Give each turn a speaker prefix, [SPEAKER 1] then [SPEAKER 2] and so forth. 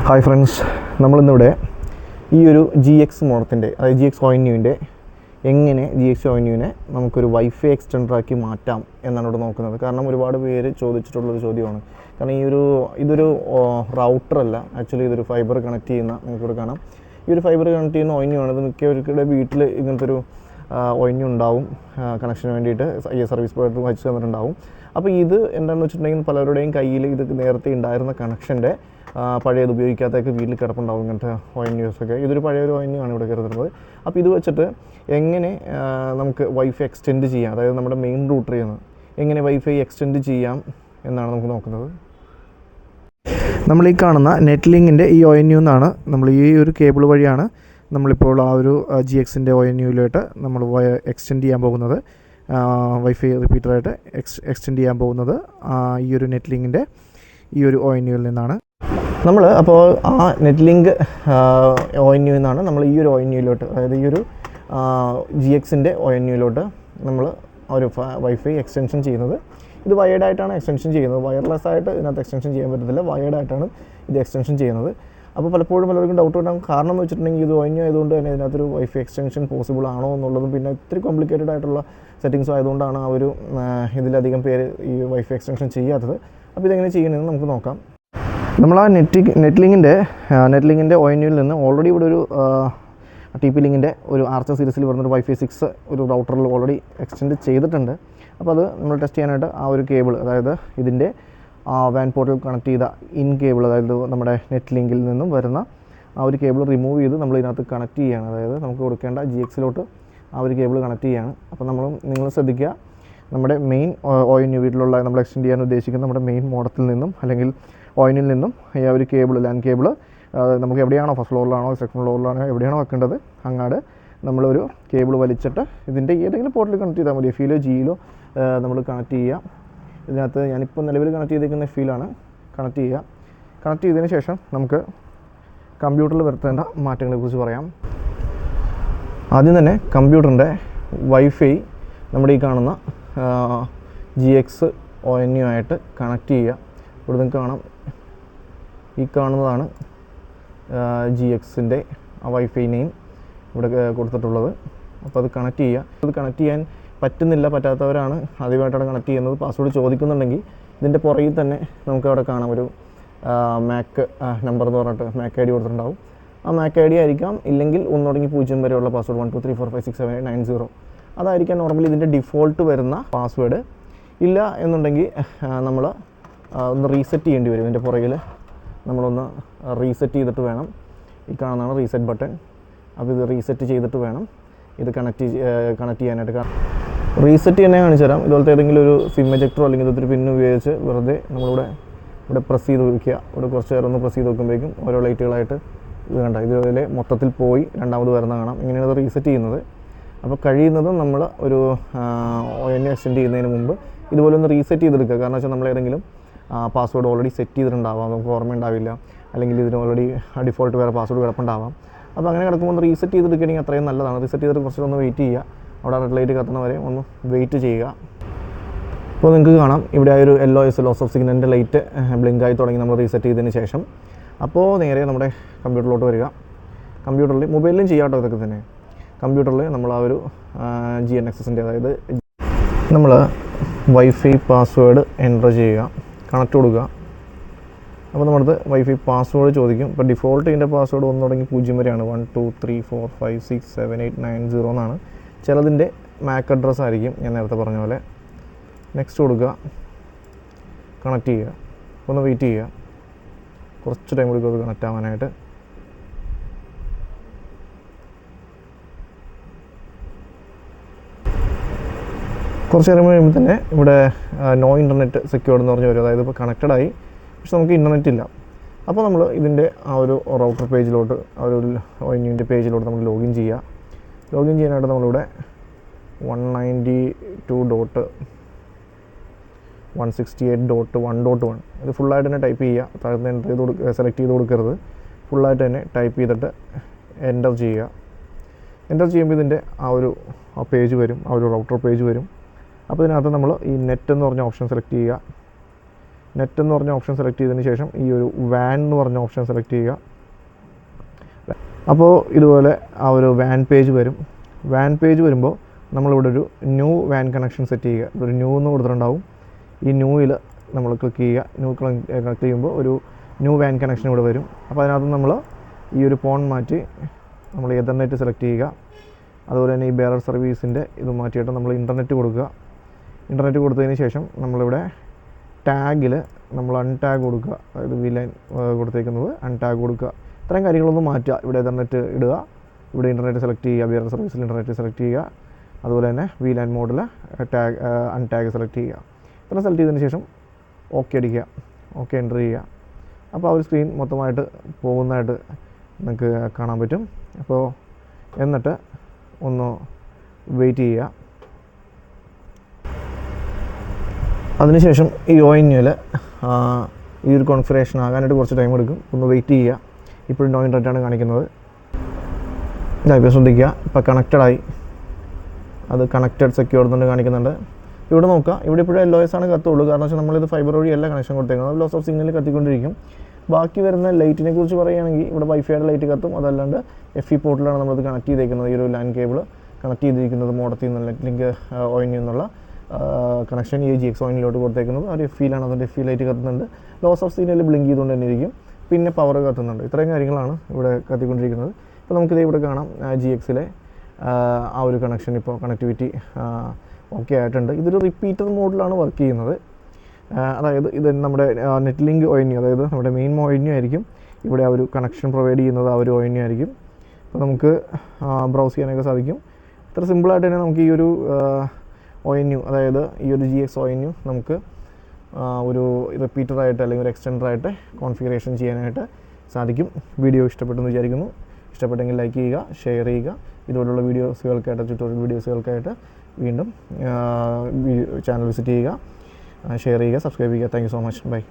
[SPEAKER 1] Hi friends, നമ്മളിന്നിവിടെ ഈ ഒരു GX മോഡത്തിൻ്റെ അതായത് GX ONUവിൻ്റെ എങ്ങനെ GX ONUവിനെ നമുക്കൊരു വൈഫൈ എക്സ്റ്റൻഡറാക്കി മാറ്റാം എന്നാണ് ഇവിടെ നോക്കുന്നത്. കാരണം ഒരുപാട് പേര് ചോദിച്ചിട്ടുള്ളൊരു ചോദ്യമാണ്. കാരണം ഇതൊരു റൗട്ടറല്ല, ആക്ച്വലി ഇതൊരു ഫൈബർ കണക്ട് ചെയ്യുന്ന, നിങ്ങൾക്കിവിടെ കാണാം, ഈ ഒരു ഫൈബർ കണക്ട് ചെയ്യുന്ന ONU ആണ്. ഇത് മിക്കവർക്കുടെ വീട്ടിൽ ഇങ്ങനത്തെ ഒരു ONU ഉണ്ടാവും, കണക്ഷന് വേണ്ടിയിട്ട് സർവീസ് പ്രൊവൈഡർ വെച്ച് തന്നിട്ടുണ്ടാവും. അപ്പോൾ ഇത് എന്താണെന്ന് വെച്ചിട്ടുണ്ടെങ്കിൽ പലരുടെയും കയ്യിൽ ഇത് നേരത്തെ ഉണ്ടായിരുന്ന കണക്ഷൻ്റെ പഴയത് ഉപയോഗിക്കാത്തൊക്കെ വീട്ടിൽ കിടപ്പുണ്ടാവും ഇങ്ങനത്തെ ONUs ഒക്കെ. ഇതൊരു പഴയൊരു ONU ആണ് ഇവിടെ കരുതുന്നത്. അപ്പോൾ ഇത് വെച്ചിട്ട് എങ്ങനെ നമുക്ക് വൈഫൈ എക്സ്റ്റെൻഡ് ചെയ്യാം, അതായത് നമ്മുടെ മെയിൻ റൂട്ടറിൽ നിന്ന് എങ്ങനെ വൈഫൈ എക്സ്റ്റെൻഡ് ചെയ്യാം എന്നാണ് നമുക്ക് നോക്കുന്നത്. നമ്മൾ ഈ കാണുന്ന നെറ്റ് ലിങ്കിൻ്റെ ഈ ONU എന്നാണ് നമ്മൾ ഈ ഒരു കേബിൾ വഴിയാണ് നമ്മളിപ്പോൾ ആ ഒരു GXൻ്റെ ONUയിലോട്ട് നമ്മൾ എക്സ്റ്റെൻഡ് ചെയ്യാൻ പോകുന്നത്, വൈഫൈ റിപ്പീറ്ററായിട്ട് എക്സ്റ്റെൻഡ് ചെയ്യാൻ പോകുന്നത് ഈ ഒരു നെറ്റ് ലിങ്കിൻ്റെ ഈ ഒരു ONUയിൽ നിന്നാണ്. നമ്മൾ അപ്പോൾ ആ നെറ്റ് ലിങ്ക് ONU നിന്നാണ് നമ്മൾ ഈ ഒരു ONUയിലോട്ട്, അതായത് ഈ ഒരു GXൻ്റെ ONUയിലോട്ട് നമ്മൾ ഒരു വൈഫൈ എക്സ്റ്റൻഷൻ ചെയ്യുന്നത്. ഇത് വയേർഡായിട്ടാണ് എക്സ്റ്റൻഷൻ ചെയ്യുന്നത്, വയർലെസ് ആയിട്ട് ഇതിനകത്ത് എക്സ്റ്റൻഷൻ ചെയ്യാൻ പറ്റത്തില്ല, വയേർഡായിട്ടാണ് ഇത് എക്സ്റ്റൻഷൻ ചെയ്യുന്നത്. അപ്പോൾ പലപ്പോഴും പലർക്കും ഡൗട്ട് ഉണ്ടാകും. കാരണം എന്ന് വെച്ചിട്ടുണ്ടെങ്കിൽ ഇത് ONU ആയതുകൊണ്ട് തന്നെ ഇതിനകത്തൊരു വൈഫൈ എക്സ്റ്റൻഷൻ പോസിബിൾ ആണോ എന്നുള്ളതും, പിന്നെ ഇത്തിരി കോംപ്ലിക്കേറ്റഡ് ആയിട്ടുള്ള സെറ്റിങ്സും ആയതുകൊണ്ടാണ് ആ ഒരു ഇതിലധികം പേര് ഈ വൈഫൈ എക്സ്റ്റൻഷൻ ചെയ്യാത്തത്. അപ്പോൾ ഇതെങ്ങനെ ചെയ്യണമെന്ന് നമുക്ക് നോക്കാം. നമ്മൾ ആ നെറ്റ് ലിങ്കിൻ്റെ ONUയിൽ നിന്ന് ഓൾറെഡി ഇവിടെ ഒരു TP ലിങ്കിൻ്റെ ഒരു ആർച്ച സീരീസിൽ വരുന്നൊരു വൈഫൈ 6 ഒരു റൗട്ടറിൽ ഓൾറെഡി എക്സ്റ്റെൻഡ് ചെയ്തിട്ടുണ്ട്. അപ്പോൾ അത് നമ്മൾ ടെസ്റ്റ് ചെയ്യാനായിട്ട് ആ ഒരു കേബിൾ, അതായത് ഇതിൻ്റെ വാൻ പോർട്ടിൽ കണക്ട് ചെയ്ത ഇൻ കേബിൾ, അതായത് നമ്മുടെ നെറ്റ് ലിങ്കിൽ നിന്നും വരുന്ന ആ ഒരു കേബിൾ റിമൂവ് ചെയ്ത് നമ്മൾ ഇതിനകത്ത് കണക്ട് ചെയ്യുകയാണ്. അതായത് നമുക്ക് കൊടുക്കേണ്ട GXലോട്ട് ആ ഒരു കേബിൾ കണക്ട് ചെയ്യുകയാണ്. അപ്പോൾ നിങ്ങൾ ശ്രദ്ധിക്കുക, നമ്മുടെ മെയിൻ ONU വീട്ടിലുള്ള നമ്മൾ എക്സ്റ്റെൻഡ് ചെയ്യാൻ ഉദ്ദേശിക്കുന്ന നമ്മുടെ മെയിൻ മോഡത്തിൽ നിന്നും അല്ലെങ്കിൽ ONUയിൽ നിന്നും ഈ ഒരു കേബിൾ, ലാൻ കേബിൾ നമുക്ക് എവിടെയാണോ, ഫസ്റ്റ് ഫ്ലോറിലാണോ സെക്കൻഡ് ഫ്ലോറിലാണോ എവിടെയാണോ വെക്കേണ്ടത് അങ്ങാട് നമ്മളൊരു കേബിൾ വലിച്ചിട്ട് ഇതിൻ്റെ ഏതെങ്കിലും പോർട്ടിൽ കണക്ട് ചെയ്താൽ മതി. FEയിലോ GEയിലോ നമ്മൾ കണക്ട് ചെയ്യുക. ഇതിനകത്ത് ഞാനിപ്പോൾ നിലവിൽ കണക്ട് ചെയ്തിരിക്കുന്ന FEയിലാണ് കണക്ട് ചെയ്യുക. കണക്ട് ചെയ്തതിന് ശേഷം നമുക്ക് കമ്പ്യൂട്ടറിൽ വരുത്തേണ്ട മാറ്റങ്ങളെക്കുറിച്ച് പറയാം. ആദ്യം തന്നെ കമ്പ്യൂട്ടറിൻ്റെ വൈഫൈ നമ്മുടെ ഈ കാണുന്ന GX ONU ആയിട്ട് കണക്ട് ചെയ്യുക. ഇവിടെ നിങ്ങൾക്ക് കാണാം, ഈ കാണുന്നതാണ് GXൻ്റെ വൈഫൈ നെയിം ഇവിടെ കൊടുത്തിട്ടുള്ളത്. അപ്പോൾ അത് കണക്ട് ചെയ്യുക. അത് കണക്ട് ചെയ്യാൻ പറ്റാത്തവരാണ് ആദ്യമായിട്ടാണ് കണക്ട് ചെയ്യുന്നത്, പാസ്വേഡ് ചോദിക്കുന്നുണ്ടെങ്കിൽ ഇതിൻ്റെ പുറകിൽ തന്നെ നമുക്ക് അവിടെ കാണാം ഒരു മാക് നമ്പർ എന്ന് പറഞ്ഞിട്ട് മാക് ID കൊടുത്തിട്ടുണ്ടാവും. ആ മാക് ID ആയിരിക്കാം, ഇല്ലെങ്കിൽ 1 തുടങ്ങി 0 വരെയുള്ള പാസ്വേഡ് 1 2 3 4 5 6 7 8 9 0 അതായിരിക്കാം നോർമലി ഇതിൻ്റെ ഡിഫോൾട്ട് വരുന്ന പാസ്വേഡ്. ഇല്ല എന്നുണ്ടെങ്കിൽ നമ്മൾ ഒന്ന് റീസെറ്റ് ചെയ്യേണ്ടി വരും. ഇതിൻ്റെ പുറകിൽ നമ്മളൊന്ന് റീസെറ്റ് ചെയ്തിട്ട് വേണം, ഈ കാണുന്നതാണ് റീസെറ്റ് ബട്ടൺ. അപ്പോൾ ഇത് റീസെറ്റ് ചെയ്തിട്ട് വേണം ഇത് കണക്ട് ചെയ്യാനായിട്ട്. റീസെറ്റ് തന്നെ കാണിച്ചു തരാം. ഇതുപോലത്തെ ഏതെങ്കിലും ഒരു സിം എജക്ടറോ അല്ലെങ്കിൽ ഇതൊരു പിൻ ഉപയോഗിച്ച് വെറുതെ ഇവിടെ പ്രസ് ചെയ്ത് വയ്ക്കുക. ഇവിടെ കുറച്ച് നേരം ഒന്ന് പ്രസ് ചെയ്ത് വെക്കുമ്പോഴേക്കും ഓരോ ലൈറ്റുകളായിട്ട് ഇത് കണ്ട ഇതുപോലെ മൊത്തത്തിൽ പോയി രണ്ടാമത് വരുന്ന കാണാം. ഇങ്ങനെയാണ് അത് റീസെറ്റ് ചെയ്യുന്നത്. അപ്പോൾ കഴിയുന്നതും നമ്മൾ ഒരു ONU എക്സ്റ്റെൻഡ് ചെയ്യുന്നതിന് മുമ്പ് ഇതുപോലെ ഒന്ന് റീസെറ്റ് ചെയ്തെടുക്കുക. കാരണം വെച്ചാൽ നമ്മൾ ഏതെങ്കിലും പാസ്വേഡ് ഓൾറെഡി സെറ്റ് ചെയ്തിട്ടുണ്ടാവാം, നമുക്ക് ഓർമ്മയുണ്ടാവില്ല, അല്ലെങ്കിൽ ഇതിന് ഓൾറെഡി ഡിഫോൾട്ട് വേറെ പാസ്വേഡ് കിടപ്പുണ്ടാവാം. അപ്പോൾ അങ്ങനെ കിടക്കുമ്പോൾ ഒന്ന് റീസെറ്റ് ചെയ്തെടുക്കുകയാണെങ്കിൽ അത്രയും നല്ലതാണ്. റീസെറ്റ് ചെയ്തിട്ട് കുറച്ചൊന്ന് വെയിറ്റ് ചെയ്യുക, അവിടെ റെഡ് ലൈറ്റ് കത്തുന്ന വരെ ഒന്ന് വെയിറ്റ് ചെയ്യുക. ഇപ്പോൾ നിങ്ങൾക്ക് കാണാം ഇവിടെ ആ ഒരു LOS ലോസ് ഓഫ് സിഗ്നലിൻ്റെ ലൈറ്റ് ബ്ലിങ്കായി തുടങ്ങി നമ്മൾ റീസെറ്റ് ചെയ്തതിന് ശേഷം. അപ്പോൾ നേരെ നമ്മുടെ കമ്പ്യൂട്ടറിലോട്ട് വരിക. കമ്പ്യൂട്ടറിൽ, മൊബൈലിലും ചെയ്യാം കേട്ടോ ഇതൊക്കെ തന്നെ. കമ്പ്യൂട്ടറിൽ നമ്മൾ ആ ഒരു GNXSൻ്റെ, അതായത് നമ്മൾ വൈഫൈ പാസ്വേഡ് എൻ്റർ ചെയ്യുക, കണക്ട് കൊടുക്കുക. അപ്പോൾ നമ്മളത് വൈഫൈ പാസ്വേഡ് ചോദിക്കും. ഇപ്പോൾ ഡിഫോൾട്ട് ഇതിൻ്റെ പാസ്വേഡ് 1 തുടങ്ങി 0 വരെയാണ്, 1 2 3 4 5 6 7 8 9 0 എന്നാണ്. ചിലതിൻ്റെ മാക് അഡ്രസ്സ് ആയിരിക്കും, ഞാൻ നേരത്തെ പറഞ്ഞ പോലെ. നെക്സ്റ്റ് കൊടുക്കുക, കണക്ട് ചെയ്യുക. ഒന്ന് വെയിറ്റ് ചെയ്യുക, കുറച്ച് ടൈം കൊടുക്കുക അത് കണക്റ്റ് ആവാനായിട്ട്. കുറച്ച് നേരം കഴിയുമ്പോൾ തന്നെ ഇവിടെ നോ ഇൻ്റർനെറ്റ് സെക്യൂർഡ് എന്ന് പറഞ്ഞ് വരും. അതായത് ഇപ്പോൾ കണക്റ്റഡായി, പക്ഷെ നമുക്ക് ഇൻ്റർനെറ്റ് ഇല്ല. അപ്പോൾ നമ്മൾ ഇതിൻ്റെ ആ ഒരു റൗട്ടർ പേജിലോട്ട്, ആ ഒരു ONUവിൻ്റെ പേജിലോട്ട് നമ്മൾ ലോഗിൻ ചെയ്യുക. ലോഗിൻ ചെയ്യാനായിട്ട് നമ്മളിവിടെ 192.168.1.1 ഇത് ഫുള്ളായിട്ട് തന്നെ ടൈപ്പ് ചെയ്യുക. താഴത്ത് എൻ്റർ ചെയ്ത് സെലക്ട് ചെയ്ത് കൊടുക്കരുത്, ഫുള്ളായിട്ട് തന്നെ ടൈപ്പ് ചെയ്തിട്ട് എൻ്റർ ചെയ്യുക. എൻ്റർ ചെയ്യുമ്പോൾ ഇതിൻ്റെ ആ പേജ് വരും, ആ ഒരു റൗട്ടർ പേജ് വരും. അപ്പോൾ ഇതിനകത്ത് നമ്മൾ ഈ നെറ്റ് എന്ന് പറഞ്ഞ ഓപ്ഷൻ സെലക്ട് ചെയ്യുക. നെറ്റ് എന്ന് പറഞ്ഞ ഓപ്ഷൻ സെലക്ട് ചെയ്തതിന് ശേഷം ഈ ഒരു വാൻ എന്ന് പറഞ്ഞ ഓപ്ഷൻ സെലക്ട് ചെയ്യുക. അപ്പോൾ ഇതുപോലെ ആ ഒരു വാൻ പേജ് വരും. വാൻ പേജ് വരുമ്പോൾ നമ്മളിവിടെ ഒരു ന്യൂ വാൻ കണക്ഷൻ സെറ്റ് ചെയ്യുക. ഒരു ന്യൂ എന്ന് കൊടുത്തിട്ടുണ്ടാവും. ഈ ന്യൂയിൽ നമ്മൾ ക്ലിക്ക് ചെയ്യുക. ന്യൂ ക്ലിക്ക് ചെയ്യുമ്പോൾ ഒരു ന്യൂ വാൻ കണക്ഷൻ ഇവിടെ വരും. അപ്പോൾ അതിനകത്ത് നമ്മൾ ഈ ഒരു ഫോൺ മാറ്റി നമ്മൾ എതർനെറ്റ് സെലക്ട് ചെയ്യുക. അതുപോലെ തന്നെ ഈ ബെയറർ സർവീസിൻ്റെ ഇത് മാറ്റിയിട്ട് നമ്മൾ ഇൻ്റർനെറ്റ് കൊടുക്കുക. ഇൻ്റർനെറ്റ് കൊടുത്തതിന് ശേഷം നമ്മളിവിടെ ടാഗിൽ നമ്മൾ അൺടാഗ് കൊടുക്കുക. അതായത് VLAN കൊടുത്തേക്കുന്നത് അൺടാഗ് കൊടുക്കുക. ഇത്രയും കാര്യങ്ങളൊന്നും മാറ്റുക. ഇവിടെ എതർനെറ്റ് ഇടുക, ഇവിടെ ഇൻ്റർനെറ്റ് സെലക്ട് ചെയ്യുക, ബെയറർ സർവീസിൽ ഇൻ്റർനെറ്റ് സെലക്ട് ചെയ്യുക. അതുപോലെ തന്നെ VLAN മോഡിൽ അൺടാഗ് സെലക്ട് ചെയ്യുക. ഇത്ര സെലക്ട് ചെയ്തതിന് ശേഷം ഓക്കെ അടിക്കുക. ഓക്കെ എൻ്റർ ചെയ്യുക. അപ്പോൾ ആ ഒരു സ്ക്രീൻ മൊത്തമായിട്ട് പോകുന്നതായിട്ട് നിങ്ങൾക്ക് കാണാൻ പറ്റും. അപ്പോൾ എന്നിട്ട് ഒന്ന് വെയിറ്റ് ചെയ്യുക. അതിനുശേഷം ഈ ONUവിൽ ഈ ഒരു കോൺഫിഗറേഷൻ ആകാനായിട്ട് കുറച്ച് ടൈം എടുക്കും. ഒന്ന് വെയിറ്റ് ചെയ്യുക. ഇപ്പോഴും നോ ഇൻ്റർനെറ്റാണ് കാണിക്കുന്നത്. ഇപ്പോൾ ശ്രദ്ധിക്കുക, ഇപ്പോൾ കണക്റ്റഡായി. അത് കണക്റ്റഡ് സെക്യൂർ എന്നുകൊണ്ട് കാണിക്കുന്നുണ്ട്. ഇവിടെ നോക്കുക, ഇവിടെ ഇപ്പോഴും LOS ആണ് കത്തുള്ളൂ. കാരണം വെച്ചാൽ നമ്മളിത് ഫൈബർ വഴിയല്ല കണക്ഷൻ കൊടുത്തേക്കുന്നത്. ലോസ് ഓഫ് സിഗ്നൽ കത്തിക്കൊണ്ടിരിക്കും. ബാക്കി വരുന്ന ലൈറ്റിനെ കുറിച്ച് പറയുകയാണെങ്കിൽ ഇവിടെ വൈഫൈയുടെ ലൈറ്റ് കത്തും. അതല്ലാണ്ട് FE പോർട്ടിലാണ് നമ്മളത് കണക്ട് ചെയ്തേക്കുന്നത്. ഈ ഒരു ലാൻ കേബിൾ കണക്ട് ചെയ്തിരിക്കുന്നത് മോഡത്തിൽ നിന്നുള്ള ലിങ്ക് ONU എന്നുള്ള കണക്ഷൻ ഈ GX ONUവിലോട്ട് കൊടുത്തേക്കുന്നത്. ഒരു FEയിലാണ്. അതിൻ്റെ FE ലൈറ്റ് കത്തുന്നുണ്ട്. ലോസ് ഓഫ് സിഗ്നൽ ബ്ലിങ്ക് ചെയ്തുകൊണ്ട് തന്നെ ഇരിക്കും. പിന്നെ പവർ കത്തുന്നുണ്ട്. ഇത്രയും കാര്യങ്ങളാണ് ഇവിടെ കത്തിക്കൊണ്ടിരിക്കുന്നത്. ഇപ്പോൾ നമുക്കിത് ഇവിടെ കാണാം, GXലെ ആ ഒരു കണക്ഷൻ ഇപ്പോൾ കണക്ടിവിറ്റി ഓക്കെ ആയിട്ടുണ്ട്. ഇതൊരു റിപ്പീറ്റർ മോഡിലാണ് വർക്ക് ചെയ്യുന്നത്. അതായത് ഇത് നമ്മുടെ നെറ്റ് ലിങ്ക് ONU, അതായത് നമ്മുടെ മെയിൻ ONU ആയിരിക്കും. ഇവിടെ ആ ഒരു കണക്ഷൻ പ്രൊവൈഡ് ചെയ്യുന്നത് ആ ഒരു ONU ആയിരിക്കും. അപ്പോൾ നമുക്ക് ബ്രൗസ് ചെയ്യാനൊക്കെ സാധിക്കും. ഇത്ര സിമ്പിളായിട്ട് തന്നെ നമുക്ക് ഈ ഒരു ONU, അതായത് ഈ ഒരു GX ONU നമുക്ക് ഒരു റിപ്പീറ്ററായിട്ട് അല്ലെങ്കിൽ ഒരു എക്സ്റ്റൻഡറായിട്ട് കോൺഫിഗറേഷൻ ചെയ്യാനായിട്ട് സാധിക്കും. വീഡിയോ ഇഷ്ടപ്പെട്ടെന്ന് വിചാരിക്കുന്നു. ഇഷ്ടപ്പെട്ടെങ്കിൽ ലൈക്ക് ചെയ്യുക, ഷെയർ ചെയ്യുക. ഇതുപോലുള്ള വീഡിയോസുകൾക്കായിട്ട്, ട്യൂട്ടോറിയൽ വീഡിയോസുകൾക്കായിട്ട് വീണ്ടും ചാനൽ വിസിറ്റ് ചെയ്യുക, ഷെയർ ചെയ്യുക, സബ്സ്ക്രൈബ് ചെയ്യുക. Thank you so much. By.